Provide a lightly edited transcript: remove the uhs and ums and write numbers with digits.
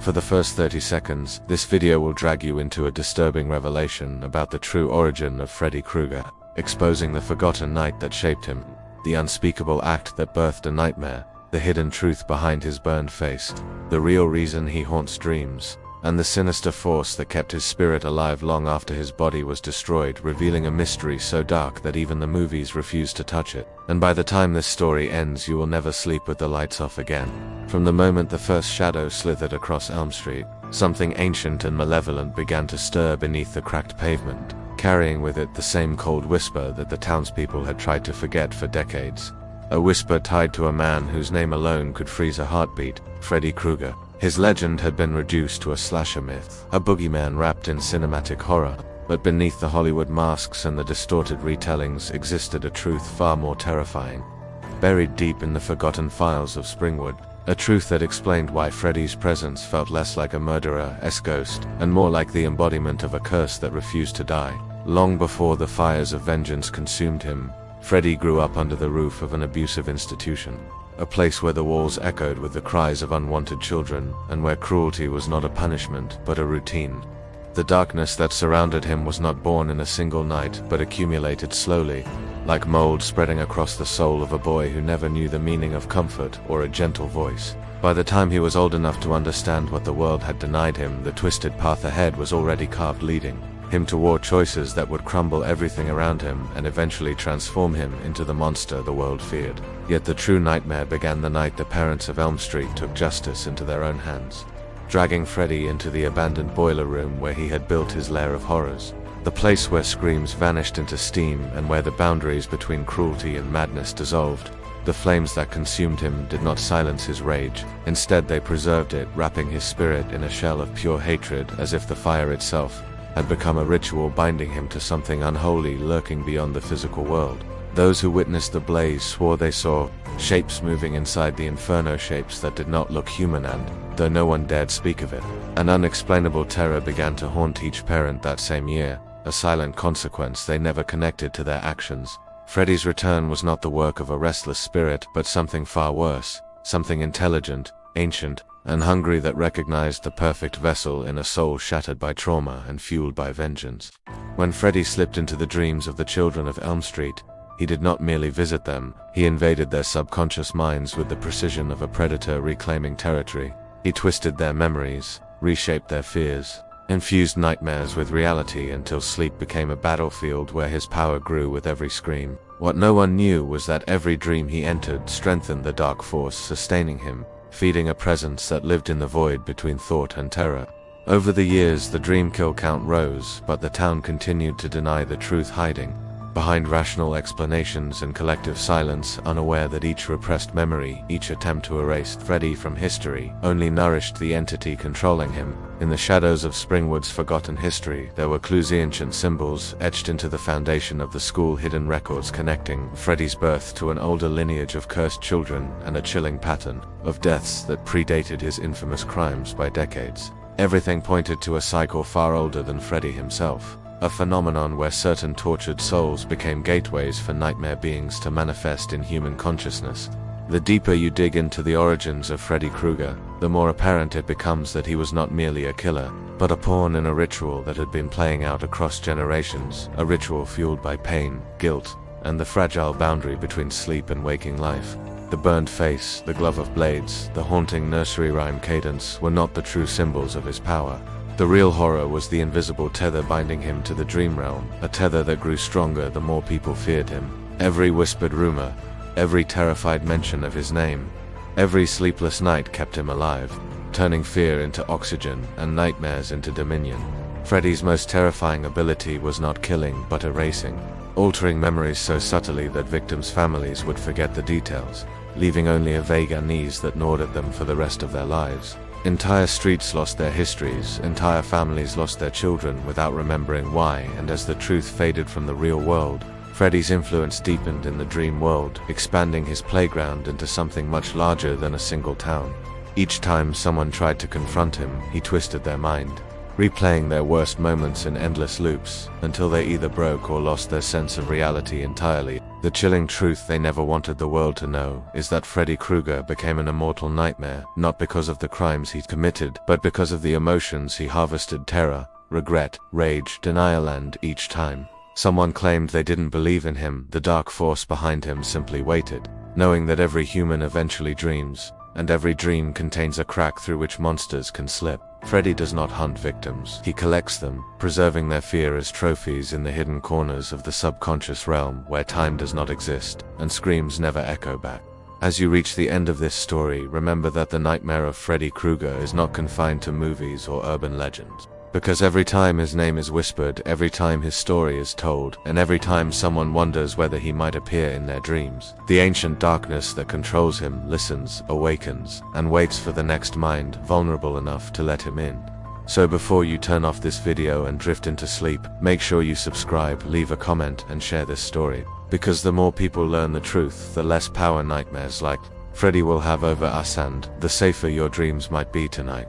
For the first 30 seconds, this video will drag you into a disturbing revelation about the true origin of Freddy Krueger, exposing the forgotten night that shaped him, the unspeakable act that birthed a nightmare, the hidden truth behind his burned face, the real reason he haunts dreams, and the sinister force that kept his spirit alive long after his body was destroyed, revealing a mystery so dark that even the movies refuse to touch it. And by the time this story ends, you will never sleep with the lights off again. From the moment the first shadow slithered across Elm Street, something ancient and malevolent began to stir beneath the cracked pavement, carrying with it the same cold whisper that the townspeople had tried to forget for decades. A whisper tied to a man whose name alone could freeze a heartbeat, Freddy Krueger. His legend had been reduced to a slasher myth, a boogeyman wrapped in cinematic horror, but beneath the Hollywood masks and the distorted retellings existed a truth far more terrifying. Buried deep in the forgotten files of Springwood, a truth that explained why Freddy's presence felt less like a murderer's ghost, and more like the embodiment of a curse that refused to die. Long before the fires of vengeance consumed him, Freddy grew up under the roof of an abusive institution. A place where the walls echoed with the cries of unwanted children, and where cruelty was not a punishment, but a routine. The darkness that surrounded him was not born in a single night, but accumulated slowly, like mold spreading across the soul of a boy who never knew the meaning of comfort or a gentle voice. By the time he was old enough to understand what the world had denied him, the twisted path ahead was already carved, leading him toward choices that would crumble everything around him and eventually transform him into the monster the world feared. Yet the true nightmare began the night the parents of Elm Street took justice into their own hands, dragging Freddy into the abandoned boiler room where he had built his lair of horrors, the place where screams vanished into steam and where the boundaries between cruelty and madness dissolved. The flames that consumed him did not silence his rage. Instead, they preserved it, wrapping his spirit in a shell of pure hatred, as if the fire itself had become a ritual binding him to something unholy lurking beyond the physical world. Those who witnessed the blaze swore they saw shapes moving inside the inferno, shapes that did not look human, and, though no one dared speak of it, an unexplainable terror began to haunt each parent that same year, a silent consequence they never connected to their actions. Freddy's return was not the work of a restless spirit, but something far worse, something intelligent, ancient, and hungry that recognized the perfect vessel in a soul shattered by trauma and fueled by vengeance. When Freddy slipped into the dreams of the children of Elm Street, he did not merely visit them, he invaded their subconscious minds with the precision of a predator reclaiming territory. He twisted their memories, reshaped their fears, infused nightmares with reality until sleep became a battlefield where his power grew with every scream. What no one knew was that every dream he entered strengthened the dark force sustaining him, feeding a presence that lived in the void between thought and terror. Over the years, the dream kill count rose, but the town continued to deny the truth, hiding behind rational explanations and collective silence, unaware that each repressed memory, each attempt to erase Freddy from history, only nourished the entity controlling him. In the shadows of Springwood's forgotten history, there were clues, ancient symbols etched into the foundation of the school, hidden records connecting Freddy's birth to an older lineage of cursed children, and a chilling pattern of deaths that predated his infamous crimes by decades. Everything pointed to a cycle far older than Freddy himself, a phenomenon where certain tortured souls became gateways for nightmare beings to manifest in human consciousness. The deeper you dig into the origins of Freddy Krueger, the more apparent it becomes that he was not merely a killer, but a pawn in a ritual that had been playing out across generations, a ritual fueled by pain, guilt, and the fragile boundary between sleep and waking life. The burned face, the glove of blades, the haunting nursery rhyme cadence were not the true symbols of his power. The real horror was the invisible tether binding him to the dream realm, a tether that grew stronger the more people feared him. Every whispered rumor, every terrified mention of his name, every sleepless night kept him alive, turning fear into oxygen and nightmares into dominion. Freddy's most terrifying ability was not killing but erasing, altering memories so subtly that victims' families would forget the details, leaving only a vague unease that gnawed at them for the rest of their lives. Entire streets lost their histories, entire families lost their children without remembering why, and as the truth faded from the real world, Freddy's influence deepened in the dream world, expanding his playground into something much larger than a single town. Each time someone tried to confront him, he twisted their mind, replaying their worst moments in endless loops, until they either broke or lost their sense of reality entirely. The chilling truth they never wanted the world to know is that Freddy Krueger became an immortal nightmare, not because of the crimes he'd committed, but because of the emotions he harvested: terror, regret, rage, denial, and, each time someone claimed they didn't believe in him, the dark force behind him simply waited, knowing that every human eventually dreams, and every dream contains a crack through which monsters can slip. Freddy does not hunt victims, he collects them, preserving their fear as trophies in the hidden corners of the subconscious realm where time does not exist, and screams never echo back. As you reach the end of this story, remember that the nightmare of Freddy Krueger is not confined to movies or urban legends. Because every time his name is whispered, every time his story is told, and every time someone wonders whether he might appear in their dreams, the ancient darkness that controls him listens, awakens, and waits for the next mind vulnerable enough to let him in. So before you turn off this video and drift into sleep, make sure you subscribe, leave a comment, and share this story. Because the more people learn the truth, the less power nightmares like Freddy will have over us, and the safer your dreams might be tonight.